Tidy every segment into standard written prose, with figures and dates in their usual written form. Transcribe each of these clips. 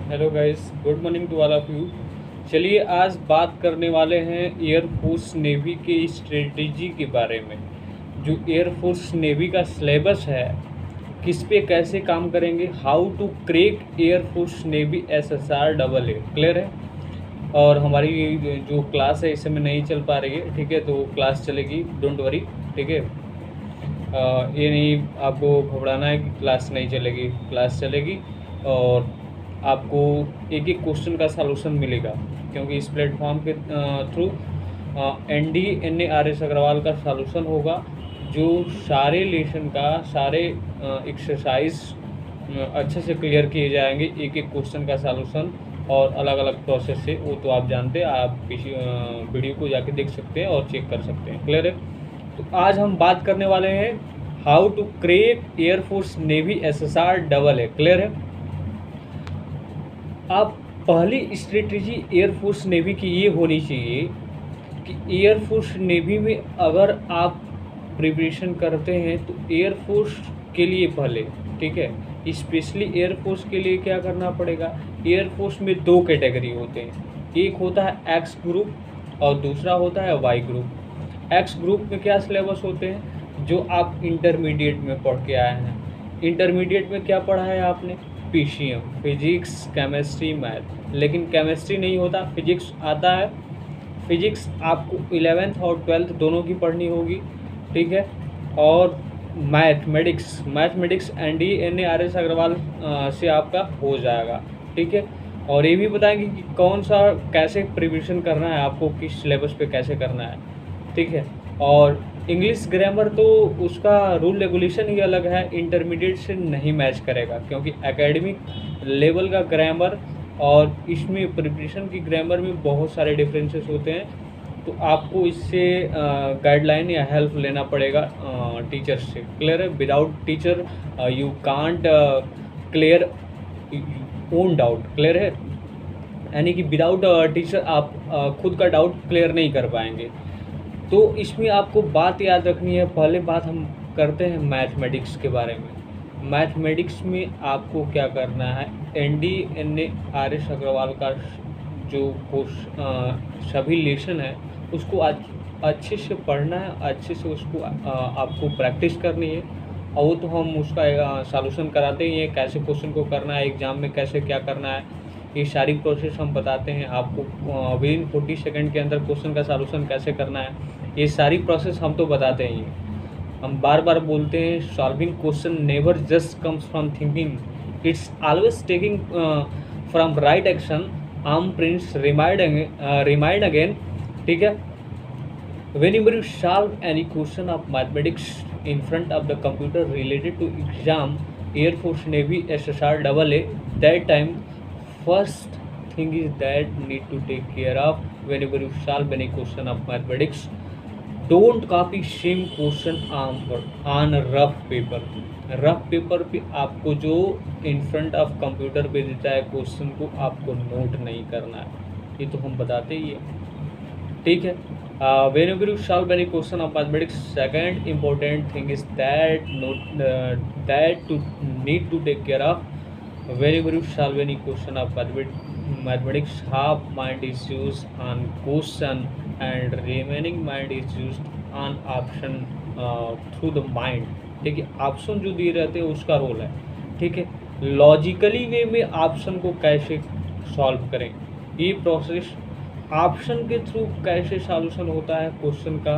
Hello guys, good morning to all of you. चलिए आज बात करने वाले हैं एयरफोर्स नेवी के स्ट्रेटजी के बारे में। जो एयरफोर्स नेवी का सिलेबस है, किस पे कैसे काम करेंगे, how to crack air force navy SSR double A, clear है। और हमारी जो क्लास है इस समय नहीं चल पा रही है, ठीक है, तो क्लास चलेगी, डोंट वरी, ठीक है। ये नहीं आपको घबराना है कि क्लास नहीं चलेगी, क्लास चलेगी। और आपको एक एक क्वेश्चन का सलूशन मिलेगा, क्योंकि इस प्लेटफॉर्म के through ND NA RS Agarwal का सलूशन होगा, जो सारे लेसन का सारे एक्सरसाइज अच्छे से क्लियर किए जाएंगे, एक एक क्वेश्चन का सलूशन और अलग अलग प्रोसेस से। वो तो आप जानते हैं, आप किसी वीडियो को जाके देख सकते हैं और चेक कर सकते हैं, क्लियर है। तो आज हम बात करने वाले हैं how to crack air force navy SSR double A, clear है। आप पहली स्ट्रेटजी एयरफोर्स नेवी की ये होनी चाहिए कि एयरफोर्स नेवी में अगर आप प्रिपरेशन करते हैं तो एयरफोर्स के लिए पहले, ठीक है, स्पेशली एयरफोर्स के लिए क्या करना पड़ेगा। एयरफोर्स में दो कैटेगरी होते हैं, एक होता है एक्स ग्रुप और दूसरा होता है वाई ग्रुप। एक्स ग्रुप में क्या सिलेबस होते हैं, जो आप इंटरमीडिएट में पढ़ के आए हैं। इंटरमीडिएट में क्या पढ़ा है आपने, PCM, फिजिक्स केमिस्ट्री मैथ, लेकिन केमिस्ट्री नहीं होता, फिजिक्स आता है। फिजिक्स आपको 11th और 12th दोनों की पढ़नी होगी, ठीक है। और mathematics ND NA RS Agarwal से आपका हो जाएगा, ठीक है। और ये भी बताएंगे कि कौन सा कैसे प्रिपरेशन करना है आपको, किस सिलेबस पे कैसे करना है, ठीक है। और इंग्लिश ग्रामर तो उसका रूल रेगुलेशन ही अलग है, इंटरमीडिएट से नहीं मैच करेगा, क्योंकि एकेडमिक लेवल का ग्रामर और इसमें प्रिपरेशन की ग्रामर में बहुत सारे डिफरेंसेस होते हैं। तो आपको इससे गाइडलाइन या हेल्प लेना पड़ेगा टीचर से, क्लियर है। Without teacher you can't clear own doubt, clear है। यानी कि विदाउट टीचर आप खुद का डाउट क्लियर नहीं कर पाएंगे। तो इसमें आपको बात याद रखनी है। पहले बात हम करते हैं मैथमेटिक्स के बारे में। मैथमेटिक्स में आपको क्या करना है, ND NA RS अग्रवाल का जो सभी लेसन है उसको अच्छे से पढ़ना है, अच्छे से उसको आपको प्रैक्टिस करनी है। और वो तो हम उसका सॉल्यूशन कराते ही हैं, कैसे क्वेश्चन को करना है, एग्ज़ाम में कैसे क्या करना है, ये सारी प्रोसेस हम बताते हैं आपको। विदिन 40 सेकंड के अंदर क्वेश्चन का सॉल्यूशन कैसे करना है, ये सारी प्रोसेस हम तो बताते ही हैं। हम बार बार बोलते हैं, solving question never just comes from thinking, it's always taking from right action. आम प्रिंस रिमाइंड अगेन, ठीक है। Whenever you solve any question of mathematics in front of the computer related to exam, Air Force Navy SSR AA, that time first thing is that need to take care of whenever you solve any question of mathematics. Don't copy same question on rough paper. Rough paper पे आपको जो in front of computer पे देता है question को आपको note नहीं करना है, ये तो हम बताते ही है, ठीक है। Whenever you solve any question of mathematics, second important thing is that that to need to take care of. Whenever you solve any question of mathematics, half mind is used on question and remaining mind is used on option through the mind, ठीक है। Option जो दिए रहते हैं उसका role है, ठीक है। लॉजिकली वे में ऑप्शन को कैसे सॉल्व करें, ये प्रोसेस ऑप्शन के थ्रू कैसे सॉल्यूशन होता है क्वेश्चन का,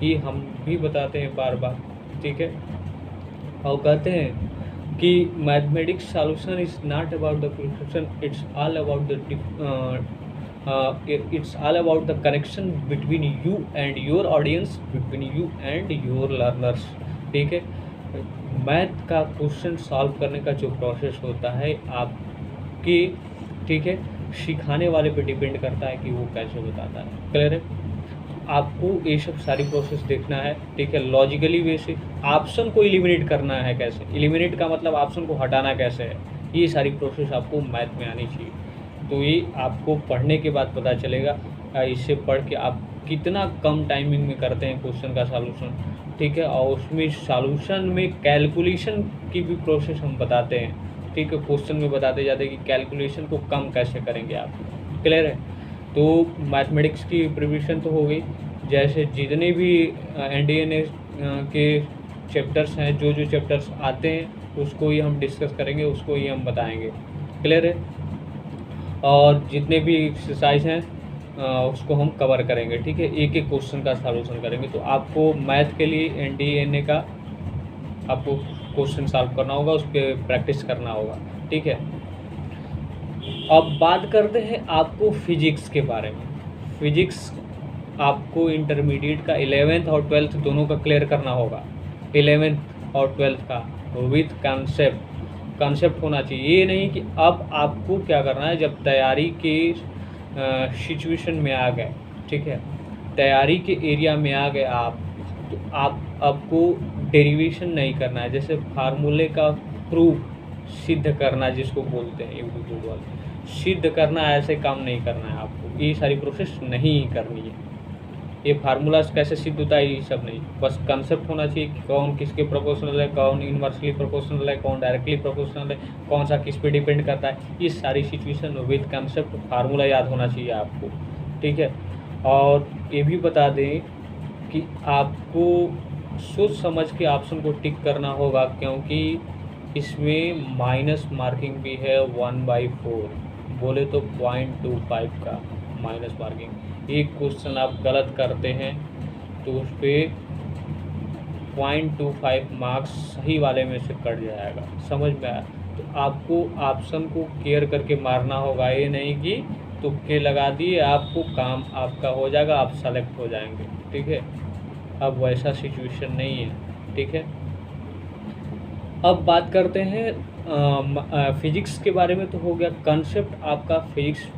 ये हम भी बताते हैं बार बार, ठीक है। और कहते हैं कि mathematics solution is not about the preparation, it's all about the connection between you and your audience, between you and your learners, ठीक है। मैथ का क्वेश्चन सॉल्व करने का जो प्रोसेस होता है आपके, ठीक है, सिखाने वाले पे डिपेंड करता है कि वो कैसे बताता है, क्लियर है। आपको ये सब सारी प्रोसेस देखना है, ठीक है। लॉजिकली वे से ऑप्शन को एलिमिनेट करना है, कैसे एलिमिनेट का मतलब ऑप्शन को हटाना कैसे है, ये सारी प्रोसेस आपको मैथ में आनी चाहिए। तो ये आपको पढ़ने के बाद पता चलेगा, इससे पढ़ के आप कितना कम टाइमिंग में करते हैं क्वेश्चन का सॉल्यूशन, ठीक है। और उसमें सॉल्यूशन में कैलकुलेशन की भी प्रोसेस हम बताते हैं, ठीक है, क्वेश्चन में बताते जाते हैं कि कैलकुलेशन को कम कैसे करेंगे आप। क्लियर है? तो मैथमेटिक्स की प्रिपरेशन तो हो गई। जैसे जितने भी एनडीए के चैप्टर्स हैं, जो जो चैप्टर्स आते हैं उसको ही हम डिस्कस करेंगे, उसको ही हम बताएंगे। क्लियर है? और जितने भी एक्सरसाइज हैं उसको हम कवर करेंगे। ठीक है, एक एक क्वेश्चन का सॉल्यूशन करेंगे। तो आपको मैथ के लिए एनडीए का आपको क्वेश्चन सॉल्व करना होगा, उस पर प्रैक्टिस करना होगा। ठीक है, अब बात करते हैं आपको फिजिक्स के बारे में। फिजिक्स आपको इंटरमीडिएट का 11th और 12th दोनों का क्लियर करना होगा। 11th और 12th का विथ कंसेप्ट होना चाहिए। ये नहीं कि अब आपको क्या करना है, जब तैयारी के सिचुएशन में आ गए, ठीक है, तैयारी के एरिया में आ गए आप, तो आपको डेरिवेशन नहीं करना है। जैसे फार्मूले का प्रूफ सिद्ध करना जिसको बोलते हैं यूट्यूब वाले, सिद्ध करना, ऐसे काम नहीं करना है आपको। ये सारी प्रोसेस नहीं करनी है। ये फार्मूलाज कैसे सिद्ध होता है ये सब नहीं, बस कंसेप्ट होना चाहिए कि कौन किसके प्रोपोर्शनल है, कौन इनवर्सली प्रोपोर्शनल है, कौन डायरेक्टली प्रोपोर्शनल है, कौन सा किस पे डिपेंड करता है। ये सारी सिचुएशन विद कंसेप्ट फार्मूला याद होना चाहिए आपको। ठीक है, और ये भी बता दें कि आपको सोच समझ के ऑप्शन को टिक करना होगा, क्योंकि इसमें माइनस मार्किंग भी है 1/4, बोले तो 0.25 का माइनस मार्किंग। एक क्वेश्चन आप गलत करते हैं तो उस पर 0.25 मार्क्स सही वाले में से कट जाएगा। समझ में आया? तो आपको ऑप्शन को केयर करके मारना होगा। ये नहीं कि तुक्के लगा दिए आपको काम आपका हो जाएगा, आप सेलेक्ट हो जाएंगे। ठीक है, अब वैसा सिचुएशन नहीं है। ठीक है, अब बात करते हैं फिजिक्स के बारे में। तो हो गया कंसेप्ट आपका फिजिक्स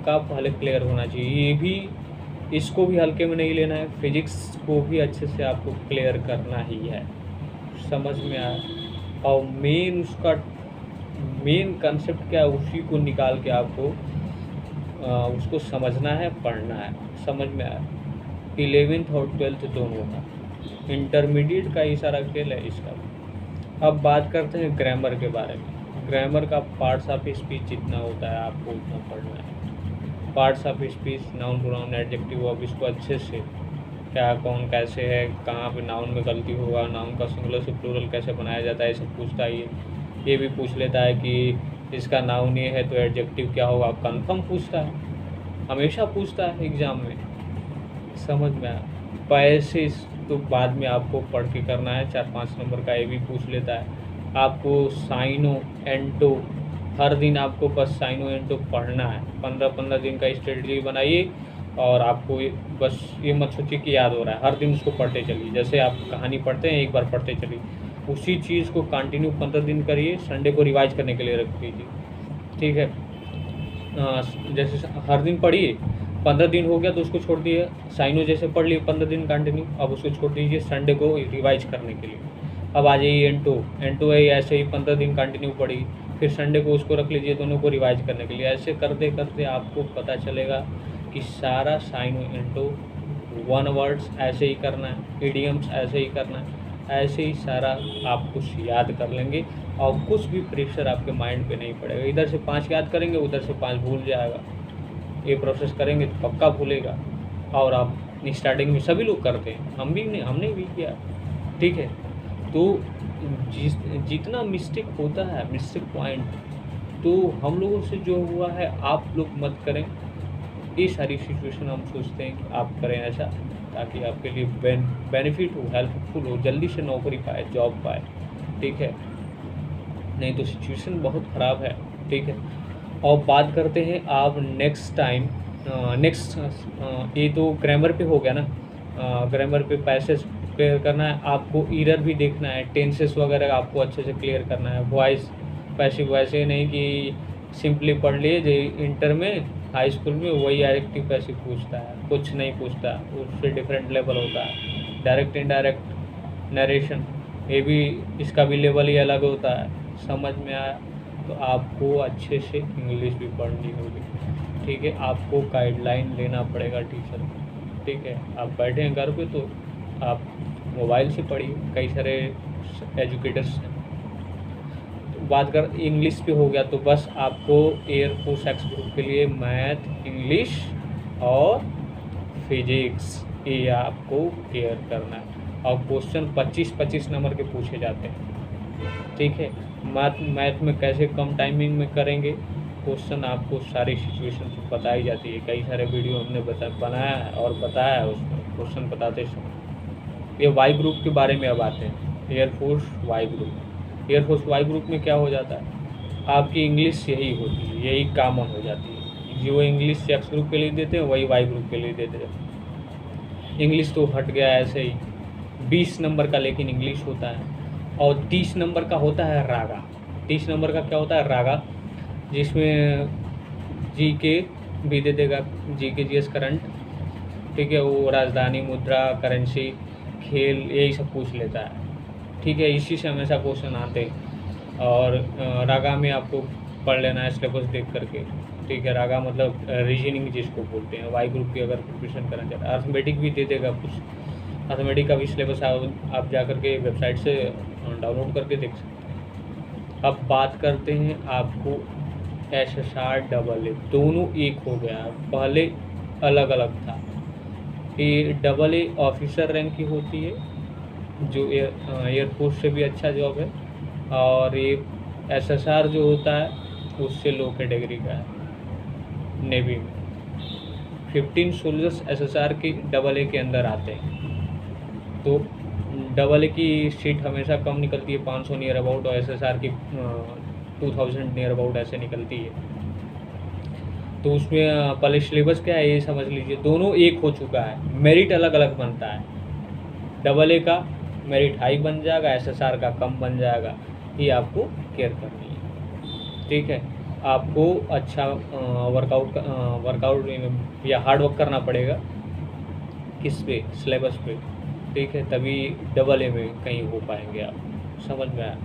का पहले क्लियर होना चाहिए। ये भी, इसको भी हल्के में नहीं लेना है, फिजिक्स को भी अच्छे से आपको क्लियर करना ही है। समझ में आया? और मेन उसका मेन कंसेप्ट क्या है, उसी को निकाल के आपको उसको समझना है, पढ़ना है। समझ में आया? 11th और 12th दोनों का, इंटरमीडिएट का ही सारा खेल है इसका। अब बात करते हैं ग्रामर के बारे में। ग्रामर का पार्ट्स ऑफ स्पीच जितना होता है आपको उतना पढ़ना है। Parts of speech, noun, pronoun, adjective, verb, इसको अच्छे से क्या कौन कैसे है, कहाँ पे नाउन में गलती होगा, नाउन का सिंगुलर से प्लूरल कैसे बनाया जाता है, ये सब पूछता है। ये भी पूछ लेता है कि इसका नाउन ये है तो एडजेक्टिव क्या होगा, कंफर्म पूछता है, हमेशा पूछता है एग्ज़ाम में। समझ में आया? पैसे तो बाद में आपको पढ़ के करना है, 4-5 नंबर का ये भी पूछ लेता है। आपको साइनो एंटो, हर दिन आपको बस साइनो एंटो पढ़ना है। 15-15 दिन का स्ट्रेटजी बनाइए, और आपको बस ये मत सोचिए कि याद हो रहा है, हर दिन उसको पढ़ते चलिए। जैसे आप कहानी पढ़ते हैं, एक बार पढ़ते चलिए, उसी चीज़ को कंटिन्यू 15 दिन करिए, संडे को रिवाइज करने के लिए रख दीजिए। ठीक है, जैसे हर दिन पढ़िए, 15 दिन हो गया तो उसको छोड़ दिए। साइनो जैसे पढ़ लिए 15 दिन कंटिन्यू, अब उसको छोड़ दीजिए संडे को रिवाइज करने के लिए। अब आ जाइए एंटो है, ऐसे ही 15 दिन कंटिन्यू पढ़िए, फिर संडे को उसको रख लीजिए दोनों को रिवाइज करने के लिए। ऐसे करते करते आपको पता चलेगा कि सारा साइनो एंटो, वन वर्ड्स ऐसे ही करना है, इडियम्स ऐसे ही करना है, ऐसे ही सारा आप कुछ याद कर लेंगे, और कुछ भी प्रेशर आपके माइंड पे नहीं पड़ेगा। इधर से 5 याद करेंगे, उधर से 5 भूल जाएगा। ये प्रोसेस करेंगे तो पक्का भूलेगा। और आप स्टार्टिंग में सभी लोग करते हैं, हमने भी किया। ठीक है, तो जितना मिस्टेक होता है, मिस्टेक पॉइंट, तो हम लोगों से जो हुआ है आप लोग मत करें। ये सारी सिचुएशन हम सोचते हैं कि आप करें ऐसा, ताकि आपके लिए बेनिफिट हो, हेल्पफुल हो, जल्दी से नौकरी पाए, जॉब पाए। ठीक है, नहीं तो सिचुएशन बहुत ख़राब है। ठीक है, और बात करते हैं आप नेक्स्ट ये तो ग्रामर पे हो गया ना। ग्रामर पे पैसेज क्लियर करना है, आपको ईरर भी देखना है, टेंसेस वगैरह आपको अच्छे से क्लियर करना है। वॉइस पैसिव, वैसे नहीं कि सिंपली पढ़ लिए जो इंटर में, हाई स्कूल में वही डायरेक्टिव पैसिव पूछता है, कुछ नहीं पूछता, उससे डिफरेंट लेवल होता है। डायरेक्ट इनडायरेक्ट नरेशन, ये भी, इसका भी लेवल ही अलग होता है। समझ में आया? तो आपको अच्छे से इंग्लिश भी पढ़नी होगी। ठीक है, आपको गाइडलाइन लेना पड़ेगा टीचर को। ठीक है, आप बैठे हैं घर पे तो आप मोबाइल से पढ़िए, कई सारे एजुकेटर्स हैं, तो बात कर इंग्लिश पे हो गया, तो बस आपको एयरफोर्स एक्स ग्रुप के लिए मैथ, इंग्लिश और फिजिक्स ये आपको क्लियर करना है। और क्वेश्चन 25-25 नंबर के पूछे जाते हैं, ठीक है। मैथ में कैसे कम टाइमिंग में करेंगे क्वेश्चन, आपको सारी सिचुएशन बताई जाती है। कई सारे वीडियो हमने बनाया है और बताया है उसमें क्वेश्चन बताते समय। ये वाई ग्रुप के बारे में अब आते हैं, air force Y group. Air force Y group में क्या हो जाता है, आपकी इंग्लिश यही होती है, यही कॉमन हो जाती है। जो इंग्लिश एक्स ग्रुप के लिए देते हैं वही वाई ग्रुप के लिए देते हैं। इंग्लिश तो हट गया ऐसे ही, 20 नंबर का लेकिन इंग्लिश होता है, और 30 नंबर का होता है रागा। 30 नंबर का क्या होता है, रागा, जिसमें जी के भी दे देगा, जी के जीएस करंट, ठीक है। वो राजधानी, मुद्रा, करेंसी, खेल, यही सब पूछ लेता है, ठीक है। इसी से हमेशा क्वेश्चन आते हैं। और रागा में आपको पढ़ लेना है सिलेबस देख करके, ठीक है। रागा मतलब रीजनिंग जिसको बोलते हैं। वाई ग्रुप की अगर प्रिपरेशन करना चाहते हैं, अर्थमेटिक भी दे देगा कुछ, अर्थमेटिक का भी सिलेबस आप जा करके वेबसाइट से डाउनलोड करके देख सकते हैं। अब बात करते हैं आपको SSR AA, दोनों एक हो गया, पहले अलग अलग था। ये AA ऑफिसर रैंक की होती है, जो एयरफोर्स से भी अच्छा जॉब है, और ये SSR जो होता है उससे लो कैटेगरी का है, नेवी में। 15 सोल्जर्स SSR की AA के अंदर आते हैं, तो AA की सीट हमेशा कम निकलती है, 500 नियर अबाउट, और SSR की 2000 नियर अबाउट ऐसे निकलती है। तो उसमें पहले सिलेबस क्या है ये समझ लीजिए। दोनों एक हो चुका है, मेरिट अलग अलग बनता है। AA का मेरिट हाई बन जाएगा, SSR का कम बन जाएगा, ये आपको केयर करनी है, ठीक है। आपको अच्छा वर्कआउट या हार्ड वर्क करना पड़ेगा, किस पे, सिलेबस पे, ठीक है, तभी AA में कहीं हो पाएंगे आप, समझ में आया।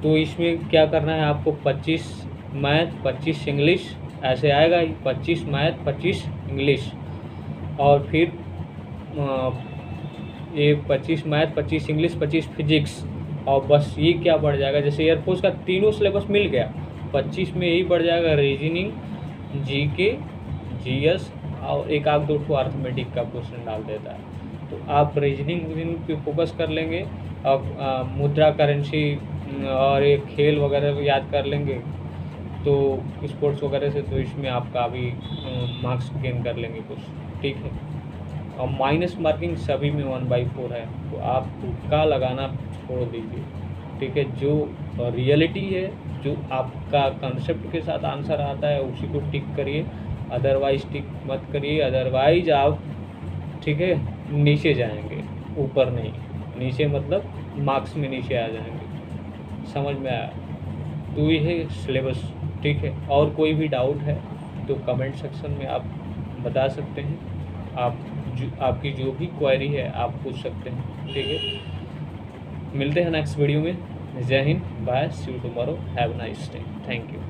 तो इसमें क्या करना है आपको, 25 मैथ, 25 इंग्लिश, ऐसे आएगा ही, 25 मैथ, 25 इंग्लिश, और फिर ये 25 मैथ, 25 इंग्लिश, 25 फिजिक्स, और बस ये क्या बढ़ जाएगा, जैसे एयरफोर्स का तीनों सिलेबस मिल गया, 25 में यही बढ़ जाएगा, रीजनिंग, जीके, जीएस, और एक आध दो अर्थमेटिक का क्वेश्चन डाल देता है। तो आप रीजनिंग पे फोकस कर लेंगे, और मुद्रा, करेंसी और ये खेल वगैरह याद कर लेंगे, तो स्पोर्ट्स वगैरह से, तो इसमें आपका अभी मार्क्स गेन कर लेंगे कुछ, ठीक है। और माइनस मार्किंग सभी में 1/4 है, तो आप तुक्का लगाना छोड़ दीजिए, ठीक है। जो रियलिटी है, जो आपका कंसेप्ट के साथ आंसर आता है उसी को टिक करिए, अदरवाइज टिक मत करिए, अदरवाइज आप, ठीक है, नीचे जाएंगे, ऊपर नहीं, नीचे मतलब मार्क्स में नीचे आ जाएंगे, समझ में आया। तो ये है सिलेबस, ठीक है। और कोई भी डाउट है तो कमेंट सेक्शन में आप बता सकते हैं, आपकी जो भी क्वेरी है आप पूछ सकते हैं, ठीक है। मिलते हैं नेक्स्ट वीडियो में। Jai Hind, bye, see you tomorrow, have a nice day, thank you.